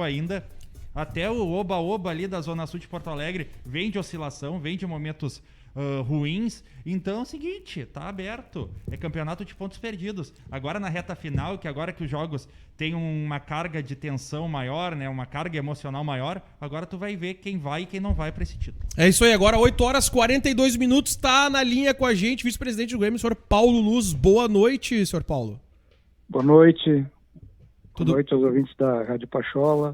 ainda. Até o Oba-Oba ali da Zona Sul de Porto Alegre vem de oscilação, vem de momentos ruins. Então é o seguinte, tá aberto. É campeonato de pontos perdidos. Agora na reta final, que agora que os jogos têm uma carga de tensão maior, né? Uma carga emocional maior, agora tu vai ver quem vai e quem não vai pra esse título. É isso aí, agora 8h42, tá na linha com a gente, vice-presidente do Grêmio, senhor Paulo Luz. Boa noite, senhor Paulo. Boa noite. Boa noite aos ouvintes da Rádio Pachola.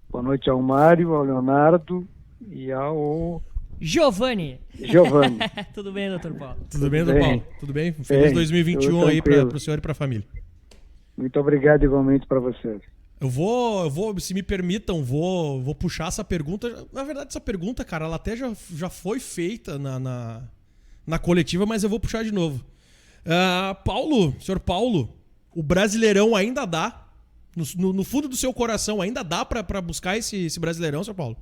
Boa noite ao Mário, ao Leonardo e ao... Giovanni. Tudo bem, doutor Paulo? Tudo bem, doutor Paulo? Tudo bem? Feliz 2021 aí pro senhor e pra família. Muito obrigado igualmente para vocês. Eu vou, se me permitam, vou puxar essa pergunta. Na verdade, essa pergunta, cara, ela até já foi feita na coletiva, mas eu vou puxar de novo. Senhor Paulo, o Brasileirão ainda dá? No fundo do seu coração, ainda dá pra buscar esse Brasileirão, senhor Paulo?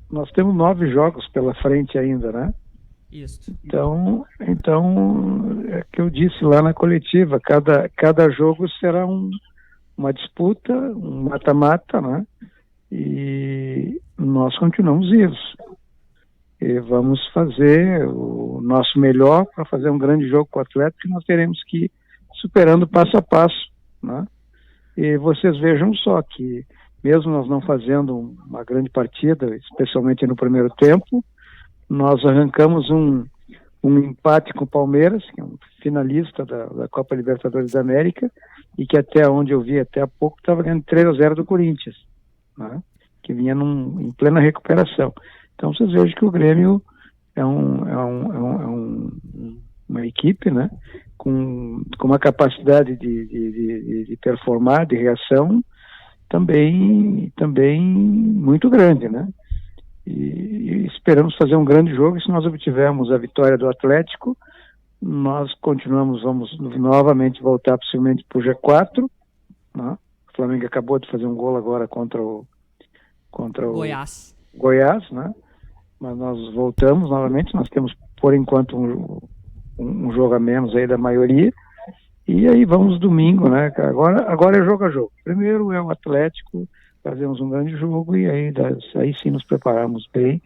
Nós temos 9 jogos pela frente ainda, né? Isso. Então é que eu disse lá na coletiva, cada jogo será uma disputa, um mata-mata, né? E nós continuamos vivos. E vamos fazer o nosso melhor para fazer um grande jogo com o Atlético, que nós teremos que ir superando passo a passo, né? E vocês vejam só que, mesmo nós não fazendo uma grande partida, especialmente no primeiro tempo, nós arrancamos um empate com o Palmeiras, que é um finalista da Copa Libertadores da América, e que até onde eu vi, até há pouco, estava ganhando 3-0 do Corinthians, né? Que vinha em plena recuperação. Então vocês vejam que o Grêmio é uma equipe, né? Com uma capacidade de performar, de reação, também muito grande, né? E esperamos fazer um grande jogo, e se nós obtivermos a vitória do Atlético, nós vamos novamente voltar possivelmente para o G4, né? O Flamengo acabou de fazer um gol agora contra o Goiás, né? Mas nós voltamos novamente, nós temos por enquanto um jogo a menos aí da maioria, e aí vamos domingo, né? Agora é jogo a jogo. Primeiro é o Atlético, fazemos um grande jogo, e aí sim nos preparamos bem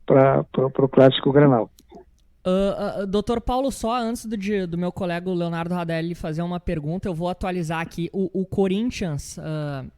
para o Clássico Grenal. Doutor Paulo, só antes do meu colega Leonardo Radelli fazer uma pergunta, eu vou atualizar aqui. O Corinthians,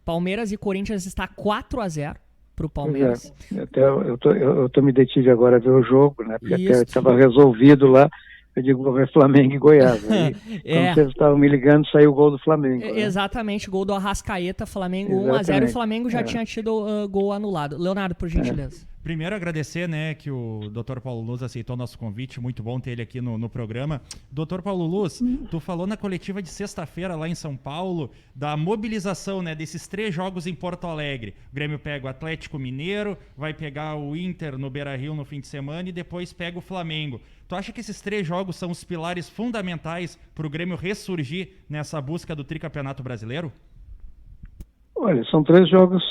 Palmeiras e Corinthians está 4-0 pro Palmeiras. Até eu me detive agora a ver o jogo, né? Porque até estava resolvido lá. Eu digo, vou ver Flamengo e Goiás. Aí, quando vocês estavam me ligando, saiu o gol do Flamengo. Né? Exatamente, gol do Arrascaeta, Flamengo 1-0, e o Flamengo já tinha tido gol anulado. Leonardo, por gentileza. Primeiro agradecer, né, que o Dr. Paulo Luz aceitou o nosso convite, muito bom ter ele aqui no programa. Dr. Paulo Luz, tu falou na coletiva de sexta-feira lá em São Paulo da mobilização, né, desses 3 jogos em Porto Alegre. O Grêmio pega o Atlético Mineiro, vai pegar o Inter no Beira-Rio no fim de semana e depois pega o Flamengo. Tu acha que esses 3 jogos são os pilares fundamentais para o Grêmio ressurgir nessa busca do tricampeonato brasileiro? Olha, são 3 jogos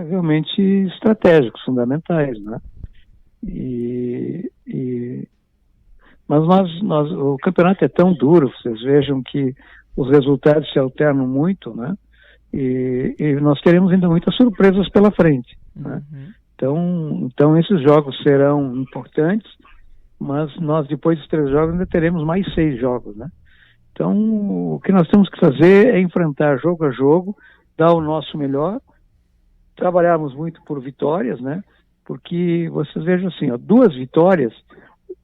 realmente estratégicos, fundamentais, né? Mas o campeonato é tão duro, vocês vejam que os resultados se alternam muito, né? E nós teremos ainda muitas surpresas pela frente, né? Então esses jogos serão importantes, mas nós depois dos 3 jogos ainda teremos mais 6 jogos, né? Então o que nós temos que fazer é enfrentar jogo a jogo, dar o nosso melhor, trabalharmos muito por vitórias, né? Porque vocês vejam assim, 2 vitórias,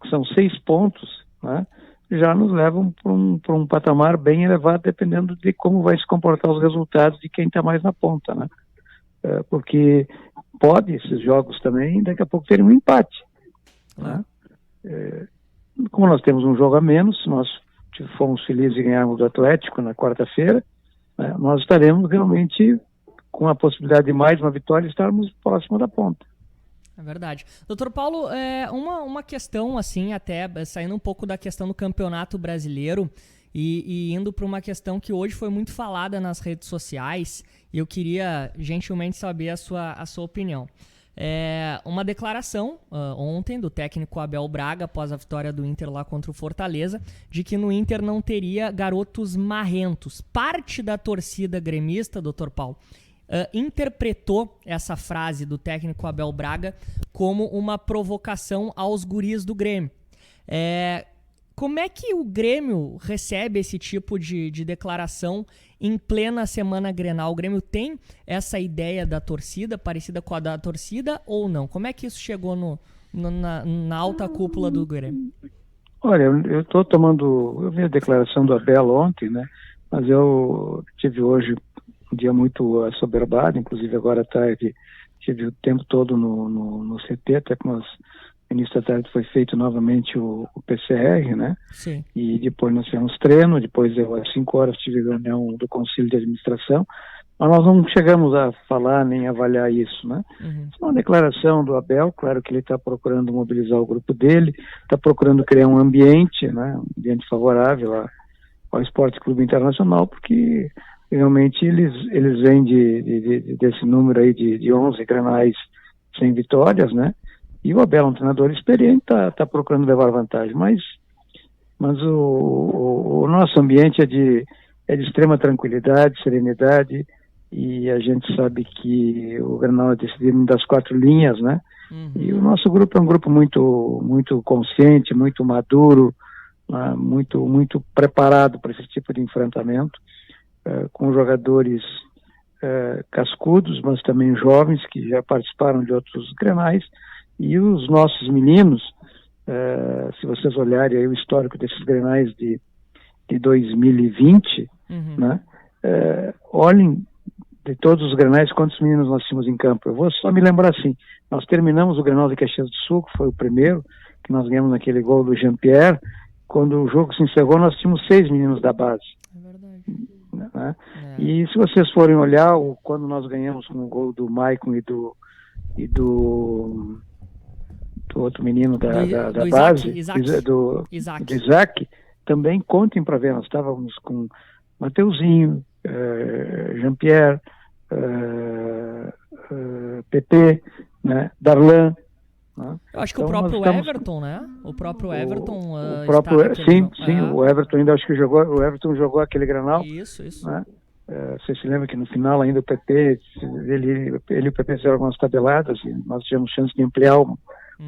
que são 6 pontos, né? Já nos levam para um patamar bem elevado, dependendo de como vai se comportar os resultados de quem está mais na ponta, né? Porque pode esses jogos também, daqui a pouco terem um empate, né? Como nós temos um jogo a menos, se nós fomos felizes em ganharmos do Atlético na quarta-feira, né, nós estaremos realmente com a possibilidade de mais uma vitória e estarmos próximo da ponta. É verdade. Doutor Paulo, uma questão assim, até saindo um pouco da questão do Campeonato Brasileiro e indo para uma questão que hoje foi muito falada nas redes sociais, e eu queria gentilmente saber a sua opinião. Uma declaração ontem do técnico Abel Braga, após a vitória do Inter lá contra o Fortaleza, de que no Inter não teria garotos marrentos. Parte da torcida gremista, doutor Paulo, interpretou essa frase do técnico Abel Braga como uma provocação aos guris do Grêmio. Como é que o Grêmio recebe esse tipo de declaração em plena semana Grenal? O Grêmio tem essa ideia da torcida, parecida com a da torcida, ou não? Como é que isso chegou na alta cúpula do Grêmio? Olha, eu vi a declaração do Abel ontem, né? Mas eu tive hoje um dia muito assoberbado, inclusive agora à tarde tive o tempo todo no CT, até que no início da tarde foi feito novamente o PCR, né? Sim. E depois nós fizemos treino, depois às 5 horas tive reunião do Conselho de Administração, mas nós não chegamos a falar nem avaliar isso, né? Uhum. É uma declaração do Abel, claro que ele está procurando mobilizar o grupo dele, está procurando criar um ambiente, né? Um ambiente favorável ao Esporte Clube Internacional, porque realmente eles vêm desse número aí de 11 grenais sem vitórias, né? E o Abel é um treinador experiente, está procurando levar vantagem, mas o nosso ambiente é de extrema tranquilidade, serenidade, e a gente sabe que o Grenal é decidido das 4 linhas, né? Uhum. E o nosso grupo é um grupo muito, muito consciente, muito maduro, muito preparado para esse tipo de enfrentamento, com jogadores cascudos, mas também jovens que já participaram de outros Grenais. E os nossos meninos, se vocês olharem aí o histórico desses Grenais de 2020, né, olhem de todos os Grenais quantos meninos nós tínhamos em campo. Eu vou só me lembrar assim, nós terminamos o Grenal de Caxias do Sul, que foi o primeiro, que nós ganhamos naquele gol do Jean-Pierre. Quando o jogo se encerrou, nós tínhamos 6 meninos da base. É verdade. Né? E se vocês forem olhar, quando nós ganhamos com o gol do Maicon e do outro menino da base, do Isaac, também contem para ver, nós estávamos com Mateuzinho, Jean-Pierre, PP, né, Darlan. Né? Eu acho que então, o próprio Everton, né? O próprio Everton. O Everton ainda acho que jogou aquele Grenal. Isso. Né? Você se lembra que no final ainda o PP, ele e o PP fizeram algumas tabeladas e nós tivemos chance de ampliar o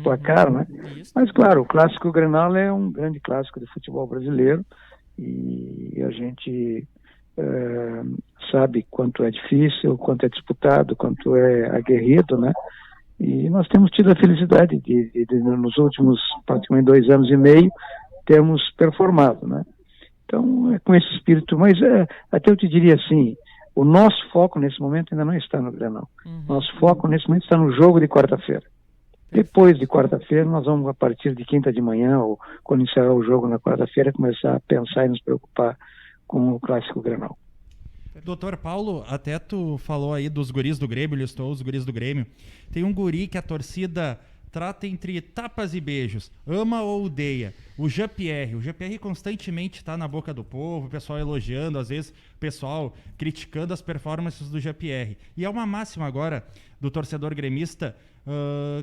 placar, né? Isso. Mas claro, o clássico Grenal é um grande clássico do futebol brasileiro e a gente sabe quanto é difícil, quanto é disputado, quanto é aguerrido, né? E nós temos tido a felicidade de nos últimos praticamente 2 anos e meio termos performado, né? Então, é com esse espírito, mas até eu te diria assim, o nosso foco nesse momento ainda não está no Grenal. Nosso foco nesse momento está no jogo de quarta-feira. Depois de quarta-feira, nós vamos, a partir de quinta de manhã, ou quando encerrar o jogo na quarta-feira, começar a pensar e nos preocupar com o clássico Grenal. Doutor Paulo, até tu falou aí dos guris do Grêmio, listou os guris do Grêmio. Tem um guri que a torcida trata entre tapas e beijos, ama ou odeia. O Jean-Pierre constantemente está na boca do povo, o pessoal elogiando, às vezes o pessoal criticando as performances do Jean-Pierre. E é uma máxima agora do torcedor gremista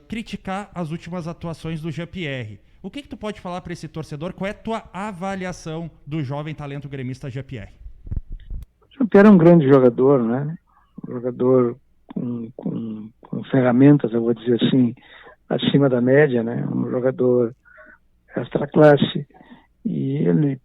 criticar as últimas atuações do Jean-Pierre. O que tu pode falar para esse torcedor? Qual é a tua avaliação do jovem talento gremista Jean-Pierre? O Jean-Pierre é um grande jogador, né? Um jogador com ferramentas, eu vou dizer assim, acima da média, né? Um jogador extra classe, e ele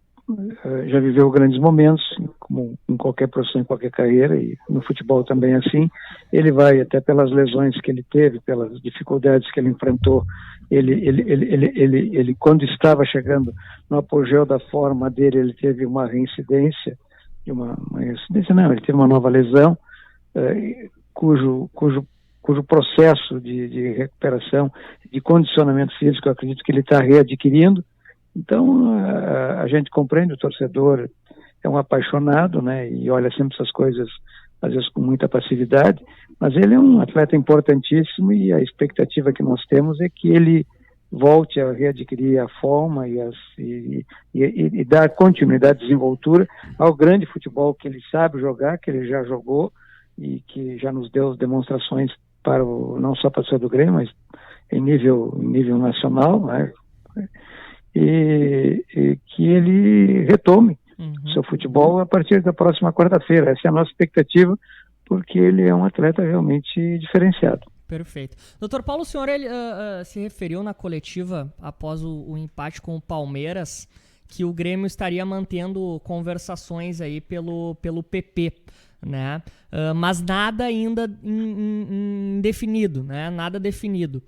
já viveu grandes momentos, como em qualquer profissão, em qualquer carreira, e no futebol também assim. Ele vai, até pelas lesões que ele teve, pelas dificuldades que ele enfrentou, ele quando estava chegando no apogeu da forma dele, ele teve uma reincidência, ele teve uma nova lesão, cujo processo de recuperação, de condicionamento físico, eu acredito que ele está readquirindo. Então, a gente compreende, o torcedor é um apaixonado, né, e olha sempre essas coisas, às vezes com muita passividade, mas ele é um atleta importantíssimo e a expectativa que nós temos é que ele volte a readquirir a forma e dar continuidade, desenvoltura ao grande futebol que ele sabe jogar, que ele já jogou e que já nos deu demonstrações não só para o do Grêmio, mas em nível nacional, né? E que ele retome seu futebol a partir da próxima quarta-feira. Essa é a nossa expectativa, porque ele é um atleta realmente diferenciado. Perfeito. Doutor Paulo, o senhor se referiu na coletiva após o empate com o Palmeiras que o Grêmio estaria mantendo conversações aí pelo PP, né? Mas nada ainda indefinido, né? Nada definido.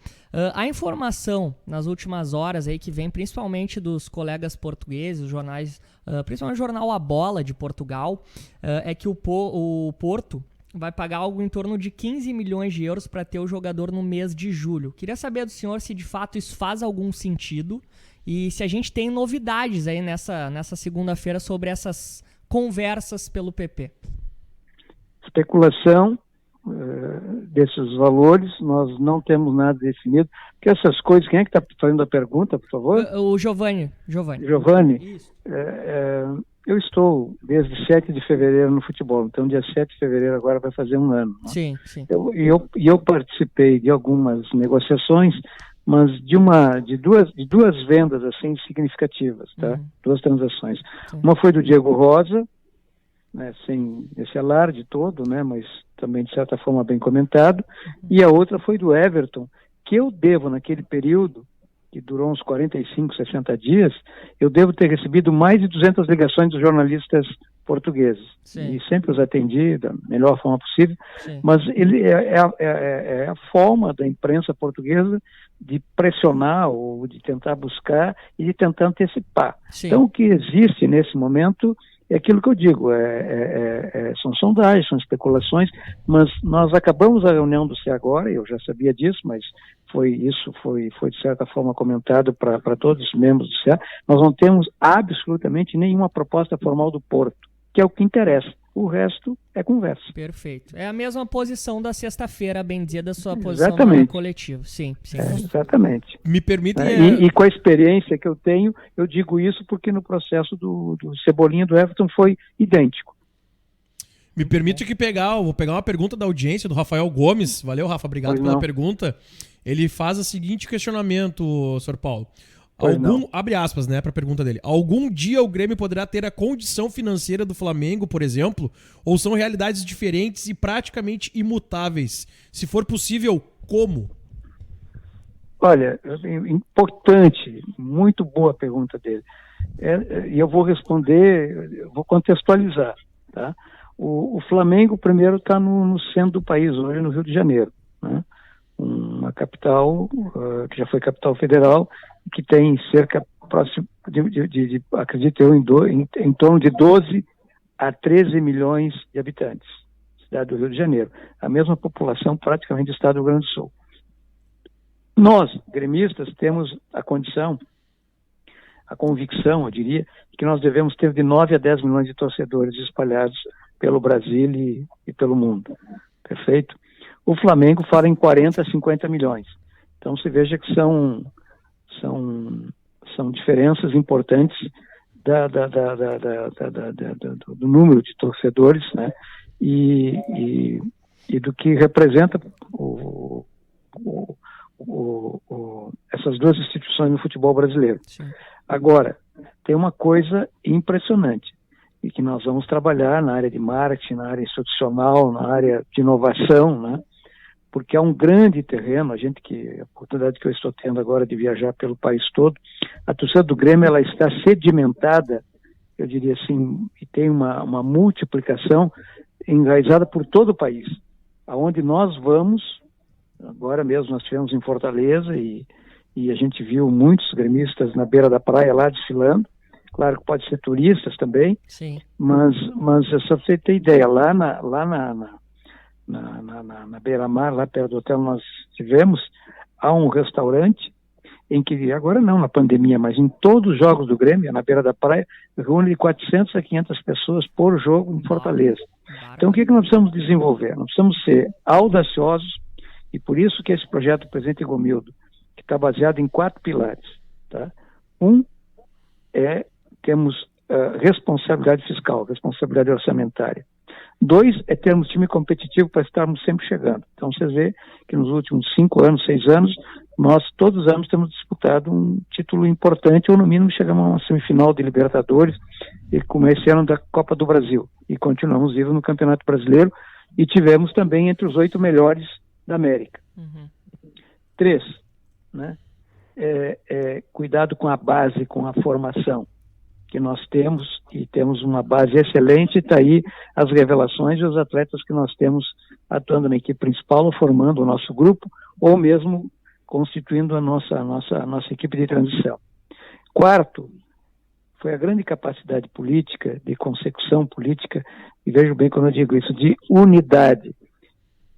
A informação nas últimas horas aí que vem principalmente dos colegas portugueses, os jornais, principalmente o jornal A Bola de Portugal, é que o Porto vai pagar algo em torno de 15 milhões de euros para ter o jogador no mês de julho. Queria saber do senhor se de fato isso faz algum sentido e se a gente tem novidades aí nessa segunda-feira sobre essas conversas pelo PP. Especulação desses valores, nós não temos nada definido, porque essas coisas, quem é que está fazendo a pergunta, por favor? O Giovanni. Isso. Eu estou desde 7 de fevereiro no futebol, então dia 7 de fevereiro agora vai fazer um ano. Né? Sim. Eu participei de algumas negociações, mas de duas vendas assim significativas, tá? Duas transações. Sim. Uma foi do Diego Rosa, né, sem esse alarde todo, né, mas também de certa forma bem comentado, e a outra foi do Everton, que eu devo naquele período, que durou uns 45, 60 dias, eu devo ter recebido mais de 200 ligações dos jornalistas portugueses. Sim. E sempre os atendi da melhor forma possível. Sim. Mas ele é a forma da imprensa portuguesa de pressionar ou de tentar buscar e de tentar antecipar. Sim. Então, o que existe nesse momento é aquilo que eu digo, são sondagens, são especulações, mas nós acabamos a reunião do CE agora, eu já sabia disso, mas foi de certa forma comentado para todos os membros do CE. Nós não temos absolutamente nenhuma proposta formal do Porto, que é o que interessa. O resto é conversa. Perfeito. É a mesma posição da sexta-feira, bem dizer, da sua posição no coletivo. Sim. Exatamente. Me permitem... E com a experiência que eu tenho, eu digo isso porque no processo do Cebolinha do Everton foi idêntico. Me permite vou pegar uma pergunta da audiência do Rafael Gomes. Valeu, Rafa, obrigado pela pergunta. Ele faz o seguinte questionamento, Sr. Paulo. Abre aspas, né, para a pergunta dele. Algum dia o Grêmio poderá ter a condição financeira do Flamengo, por exemplo? Ou são realidades diferentes e praticamente imutáveis? Se for possível, como? Olha, importante, muito boa a pergunta dele. E eu vou responder, vou contextualizar. Tá? O Flamengo, primeiro, está no centro do país, hoje no Rio de Janeiro. Né? Uma capital, que já foi capital federal, que tem cerca próximo acredito eu, em torno de 12 a 13 milhões de habitantes, cidade do Rio de Janeiro. A mesma população praticamente do estado do Rio Grande do Sul. Nós, gremistas, temos a condição, a convicção, eu diria, que nós devemos ter de 9 a 10 milhões de torcedores espalhados pelo Brasil e pelo mundo. Perfeito? O Flamengo fala em 40 a 50 milhões. Então, você veja que são diferenças importantes do número de torcedores, né? E do que representa essas duas instituições no futebol brasileiro. Sim. Agora, tem uma coisa impressionante, e que nós vamos trabalhar na área de marketing, na área institucional, na área de inovação, né? Porque é um grande terreno, a oportunidade que eu estou tendo agora de viajar pelo país todo, a torcida do Grêmio, ela está sedimentada, eu diria assim, e tem uma multiplicação enraizada por todo o país. Aonde nós vamos, agora mesmo nós estivemos em Fortaleza e a gente viu muitos gremistas na beira da praia lá desfilando, claro que pode ser turistas também. Sim. Mas só pra você ter ideia, lá na beira-mar, lá perto do hotel nós tivemos, há um restaurante em que, agora não na pandemia, mas em todos os jogos do Grêmio, na beira da praia, reúne de 400 a 500 pessoas por jogo em Fortaleza. Então o que nós precisamos desenvolver? Nós precisamos ser audaciosos, e por isso que esse projeto do presidente Gomildo, que está baseado em 4 pilares. Tá? Temos responsabilidade fiscal, responsabilidade orçamentária. 2 é termos time competitivo para estarmos sempre chegando. Então, vocês vê que nos últimos 5 anos, 6 anos, nós todos os anos temos disputado um título importante, ou no mínimo chegamos a uma semifinal de Libertadores, e como esse ano da Copa do Brasil. E continuamos vivos no Campeonato Brasileiro, e tivemos também entre os 8 melhores da América. 3, né? Cuidado com a base, com a formação que nós temos, e temos uma base excelente, está aí as revelações e os atletas que nós temos atuando na equipe principal, ou formando o nosso grupo, ou mesmo constituindo a nossa equipe de transição. 4, foi a grande capacidade política, de consecução política, e vejo bem quando eu digo isso, de unidade,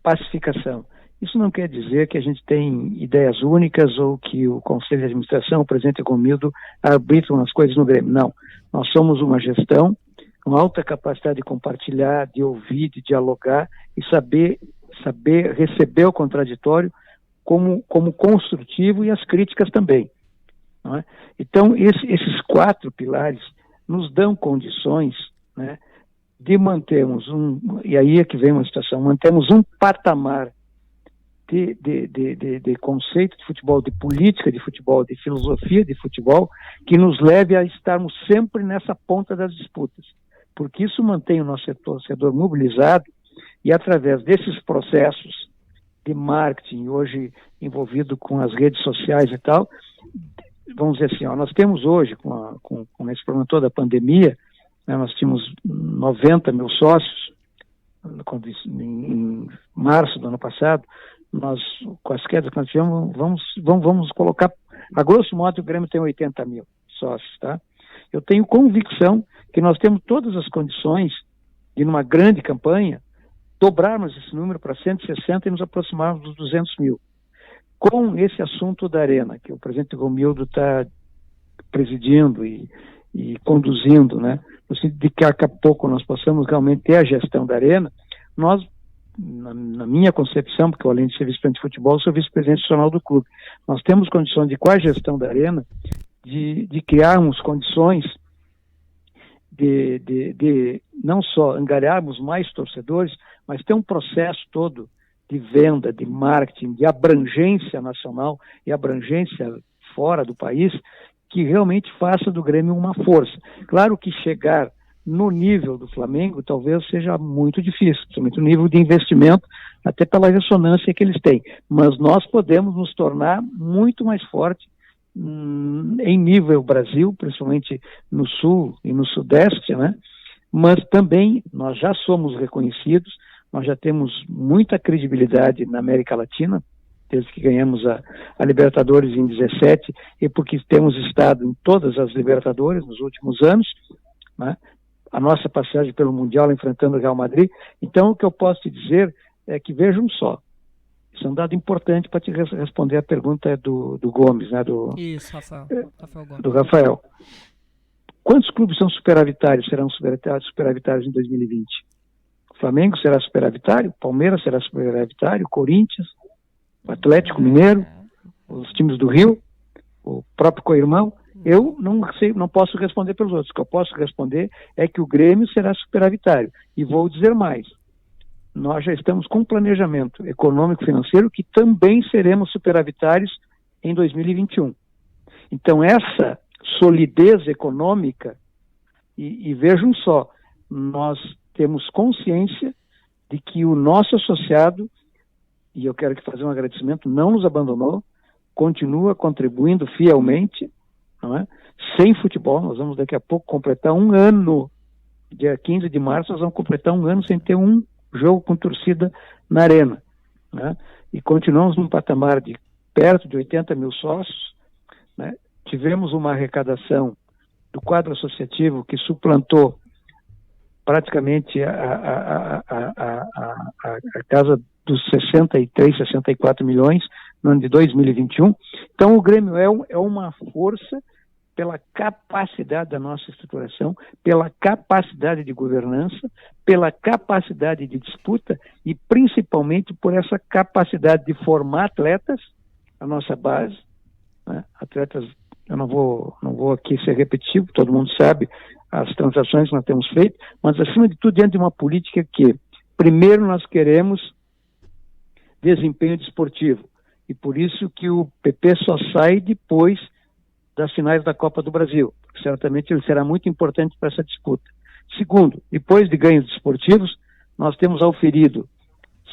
pacificação. Isso não quer dizer que a gente tem ideias únicas ou que o Conselho de Administração, o presidente Romildo, arbitram as coisas no Grêmio. Não. Nós somos uma gestão com alta capacidade de compartilhar, de ouvir, de dialogar e saber receber o contraditório como construtivo e as críticas também. Não é? Então, esses 4 pilares nos dão condições, né, de mantermos e aí é que vem uma situação, mantemos um patamar de conceito de futebol, de política de futebol, de filosofia de futebol, que nos leve a estarmos sempre nessa ponta das disputas, porque isso mantém o nosso torcedor mobilizado, e através desses processos de marketing, hoje envolvido com as redes sociais e tal, vamos dizer assim, nós temos hoje, com esse problema todo da pandemia, né, nós tínhamos 90 mil sócios, em março do ano passado. Nós, com as quedas que nós tivemos, vamos colocar, a grosso modo, o Grêmio tem 80 mil sócios, tá? Eu tenho convicção que nós temos todas as condições de, numa grande campanha, dobrarmos esse número para 160 e nos aproximarmos dos 200 mil. Com esse assunto da Arena, que o presidente Romildo está presidindo e conduzindo, né? No sentido de que daqui a pouco nós possamos realmente ter a gestão da Arena, nós, na minha concepção, porque eu, além de ser vice-presidente de futebol, sou vice-presidente nacional do clube, nós temos condições de, com a gestão da Arena, de criarmos condições de não só angariarmos mais torcedores, mas ter um processo todo de venda, de marketing, de abrangência nacional e abrangência fora do país, que realmente faça do Grêmio uma força. Claro que chegar no nível do Flamengo talvez seja muito difícil, principalmente o nível de investimento, até pela ressonância que eles têm. Mas nós podemos nos tornar muito mais forte em nível Brasil, principalmente no Sul e no Sudeste, né? Mas também nós já somos reconhecidos, nós já temos muita credibilidade na América Latina, desde que ganhamos a Libertadores em 17, e porque temos estado em todas as Libertadores nos últimos anos, né? A nossa passagem pelo Mundial enfrentando o Real Madrid. Então, o que eu posso te dizer é que, vejam só, isso é um dado importante para te responder a pergunta do Gomes, né? Isso, Rafael Gomes. Do Rafael. Quantos clubes são superavitários, serão superavitários em 2020? O Flamengo será superavitário, o Palmeiras será superavitário, o Corinthians, o Atlético Mineiro, os times do Rio, o próprio co-irmão. Eu não sei, não posso responder pelos outros. O que eu posso responder é que o Grêmio será superavitário. E vou dizer mais. Nós já estamos com um planejamento econômico-financeiro que também seremos superavitários em 2021. Então, essa solidez econômica, e vejam só, nós temos consciência de que o nosso associado, e eu quero fazer um agradecimento, não nos abandonou, continua contribuindo fielmente, não é? Sem futebol. Nós vamos daqui a pouco completar um ano, dia 15 de março, nós vamos completar um ano sem ter um jogo com torcida na Arena, né? E continuamos num patamar de perto de 80 mil sócios, né? Tivemos uma arrecadação do quadro associativo que suplantou praticamente a casa dos 63, 64 milhões no ano de 2021. Então, o Grêmio é uma força pela capacidade da nossa estruturação, pela capacidade de governança, pela capacidade de disputa e principalmente por essa capacidade de formar atletas, a nossa base, né? Atletas, eu não vou aqui ser repetitivo, todo mundo sabe as transações que nós temos feito, mas acima de tudo dentro de uma política que, primeiro, nós queremos desempenho desportivo, e por isso que o PP só sai depois das finais da Copa do Brasil. Certamente ele será muito importante para essa disputa. Segundo, depois de ganhos desportivos, nós temos auferido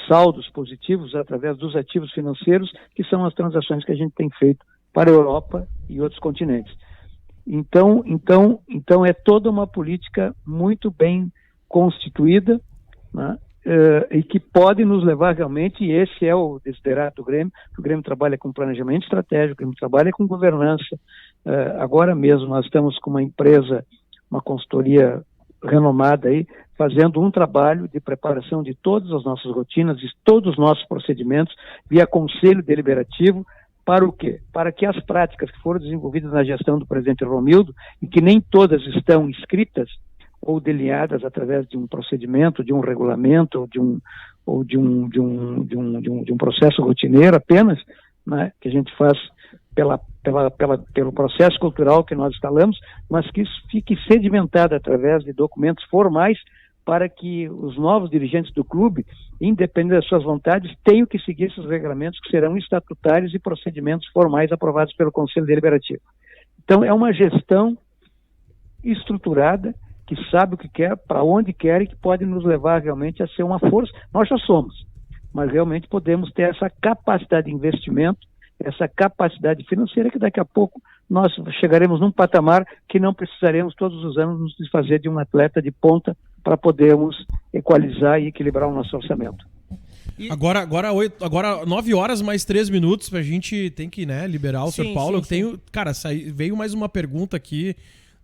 saldos positivos através dos ativos financeiros, que são as transações que a gente tem feito para a Europa e outros continentes. Então é toda uma política muito bem constituída, né? E que pode nos levar realmente, e esse é o desiderato do Grêmio, que o Grêmio trabalha com planejamento estratégico, o Grêmio trabalha com governança. Agora mesmo nós estamos com uma empresa, uma consultoria renomada aí, fazendo um trabalho de preparação de todas as nossas rotinas, de todos os nossos procedimentos, via conselho deliberativo, para o quê? Para que as práticas que foram desenvolvidas na gestão do presidente Romildo, e que nem todas estão escritas ou delineadas através de um procedimento, de um regulamento, ou de um processo rotineiro apenas, né, que a gente faz pelo processo cultural que nós instalamos, mas que isso fique sedimentado através de documentos formais, para que os novos dirigentes do clube, independente das suas vontades, tenham que seguir esses regulamentos, que serão estatutários e procedimentos formais aprovados pelo Conselho Deliberativo. Então, é uma gestão estruturada, que sabe o que quer, para onde quer, e que pode nos levar realmente a ser uma força. Nós já somos, mas realmente podemos ter essa capacidade de investimento, essa capacidade financeira, que daqui a pouco nós chegaremos num patamar que não precisaremos todos os anos nos desfazer de um atleta de ponta para podermos equalizar e equilibrar o nosso orçamento. Agora 9 horas mais 3 minutos, pra gente tem que, né, liberar o Sr. Paulo. Cara, veio mais uma pergunta aqui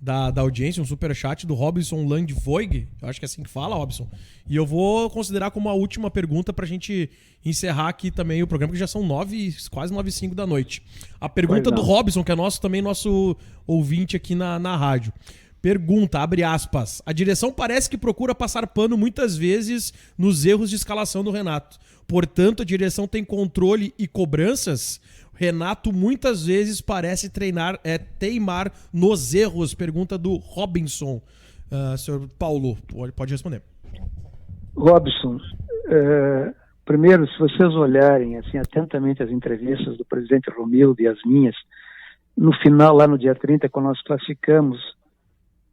da audiência, um superchat do Robson Landvoig, eu acho que é assim que fala, Robson, e eu vou considerar como a última pergunta pra gente encerrar aqui também o programa, que já são quase 9h05 da noite. A pergunta do Robson, que é nosso ouvinte aqui na rádio. Pergunta, abre aspas, a direção parece que procura passar pano muitas vezes nos erros de escalação do Renato. Portanto, a direção tem controle e cobranças? Renato muitas vezes parece teimar nos erros. Pergunta do Robinson. Senhor Paulo, pode responder. Robson, primeiro, se vocês olharem assim atentamente as entrevistas do presidente Romildo e as minhas, no final, lá no dia 30, quando nós classificamos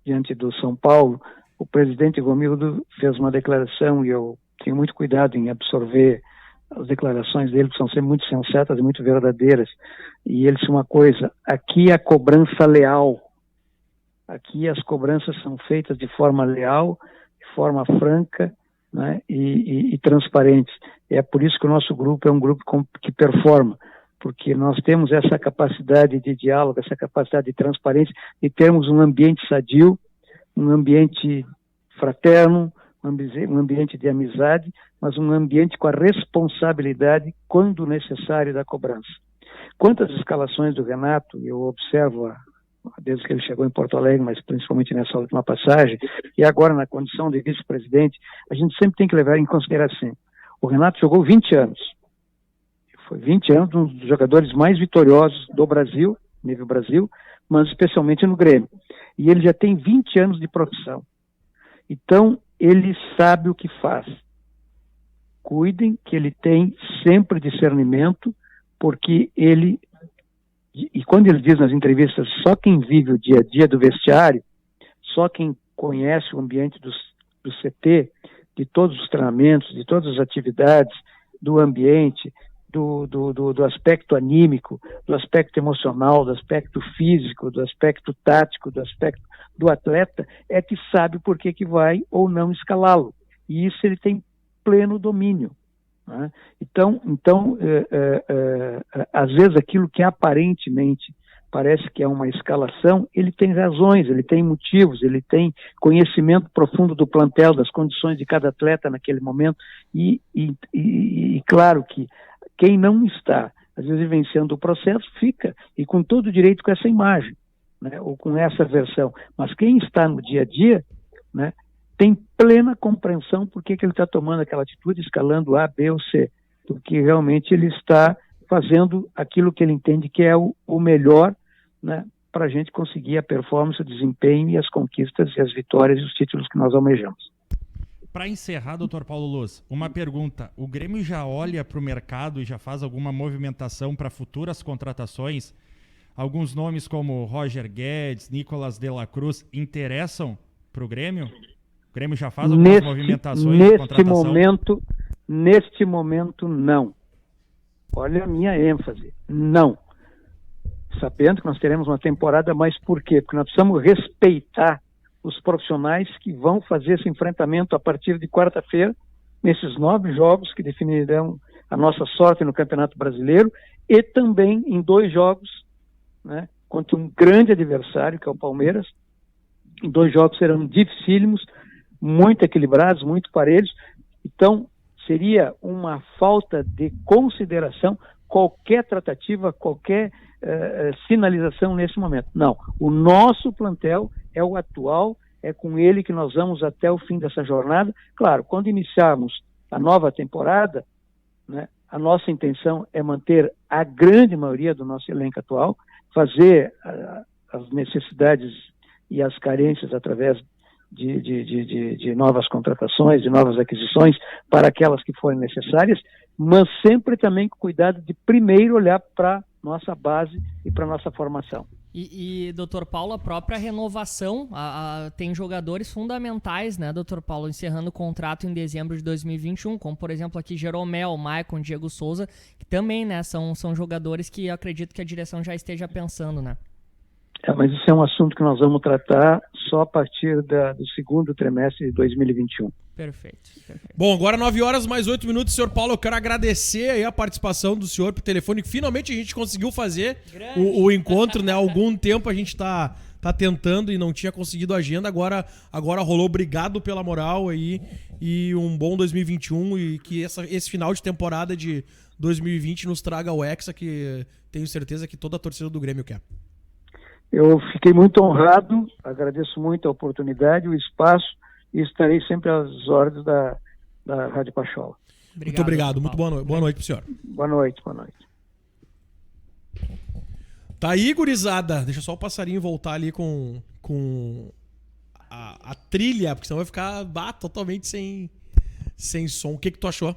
diante do São Paulo, o presidente Romildo fez uma declaração, e eu tenho muito cuidado em absorver as declarações dele, que são sempre muito sensatas e muito verdadeiras. E ele disse uma coisa: aqui a cobrança leal, aqui as cobranças são feitas de forma leal, de forma franca, né, e transparente. É por isso que o nosso grupo é um grupo que performa, porque nós temos essa capacidade de diálogo, essa capacidade de transparência, e temos um ambiente sadio, um ambiente fraterno, um ambiente de amizade, mas um ambiente com a responsabilidade, quando necessário, da cobrança. Quanto às escalações do Renato, eu observo desde que ele chegou em Porto Alegre, mas principalmente nessa última passagem, e agora na condição de vice-presidente, a gente sempre tem que levar em consideração. O Renato jogou 20 anos. Foi 20 anos um dos jogadores mais vitoriosos do Brasil, nível Brasil, mas especialmente no Grêmio. E ele já tem 20 anos de profissão. Então, ele sabe o que faz. Cuidem que ele tem sempre discernimento, porque ele, e quando ele diz nas entrevistas, só quem vive o dia a dia do vestiário, só quem conhece o ambiente do CT, de todos os treinamentos, de todas as atividades, do ambiente, do aspecto anímico, do aspecto emocional, do aspecto físico, do aspecto tático, do aspecto do atleta, é que sabe por que vai ou não escalá-lo. E isso ele tem pleno domínio, né? Então, às vezes aquilo que aparentemente parece que é uma escalação, ele tem razões, ele tem motivos, ele tem conhecimento profundo do plantel, das condições de cada atleta naquele momento, e claro que quem não está, às vezes, vivenciando o processo, fica, e com todo o direito com essa imagem, né, ou com essa versão. Mas quem está no dia a dia, né, tem plena compreensão por que ele está tomando aquela atitude, escalando A, B ou C, porque realmente ele está fazendo aquilo que ele entende que é o melhor, né, para a gente conseguir a performance, o desempenho e as conquistas e as vitórias e os títulos que nós almejamos. Para encerrar, Dr. Paulo Luz, uma pergunta. O Grêmio já olha para o mercado e já faz alguma movimentação para futuras contratações? Alguns nomes como Roger Guedes, Nicolas de la Cruz interessam para o Grêmio? Grêmio já faz algumas movimentações de contratação? Neste momento, não. Olha a minha ênfase, não. Sabendo que nós teremos uma temporada, mas por quê? Porque nós precisamos respeitar os profissionais que vão fazer esse enfrentamento a partir de quarta-feira, nesses 9 jogos que definirão a nossa sorte no Campeonato Brasileiro, e também em 2 jogos, né, contra um grande adversário, que é o Palmeiras. Em 2 jogos serão dificílimos, muito equilibrados, muito parelhos. Então, seria uma falta de consideração qualquer tratativa, qualquer sinalização nesse momento. Não, o nosso plantel é o atual, é com ele que nós vamos até o fim dessa jornada. Claro, quando iniciarmos a nova temporada, né, a nossa intenção é manter a grande maioria do nosso elenco atual, fazer as necessidades e as carências através de novas contratações, de novas aquisições para aquelas que forem necessárias, mas sempre também com cuidado de primeiro olhar para nossa base e para nossa formação. E Dr. Paulo, a própria renovação, tem jogadores fundamentais, né, Dr. Paulo, encerrando o contrato em dezembro de 2021, como por exemplo aqui Jeromel, Maicon, Diego Souza, que também, né, são jogadores que eu acredito que a direção já esteja pensando, né? Mas isso é um assunto que nós vamos tratar só a partir do segundo trimestre de 2021. Perfeito. Bom, agora 9 horas mais 8 minutos, senhor Paulo, eu quero agradecer aí a participação do senhor por telefone, que finalmente a gente conseguiu fazer o encontro, né? Há algum tempo a gente tá tentando e não tinha conseguido a agenda, agora rolou. Obrigado pela moral aí e um bom 2021 e que esse final de temporada de 2020 nos traga o Hexa, que tenho certeza que toda a torcida do Grêmio quer. Eu fiquei muito honrado, agradeço muito a oportunidade, o espaço, e estarei sempre às ordens da Rádio Pachola. Muito obrigado, muito boa noite pro senhor. Boa noite. Tá aí, gurizada. Deixa só o passarinho voltar ali com a trilha, porque senão vai ficar totalmente sem som. O que tu achou?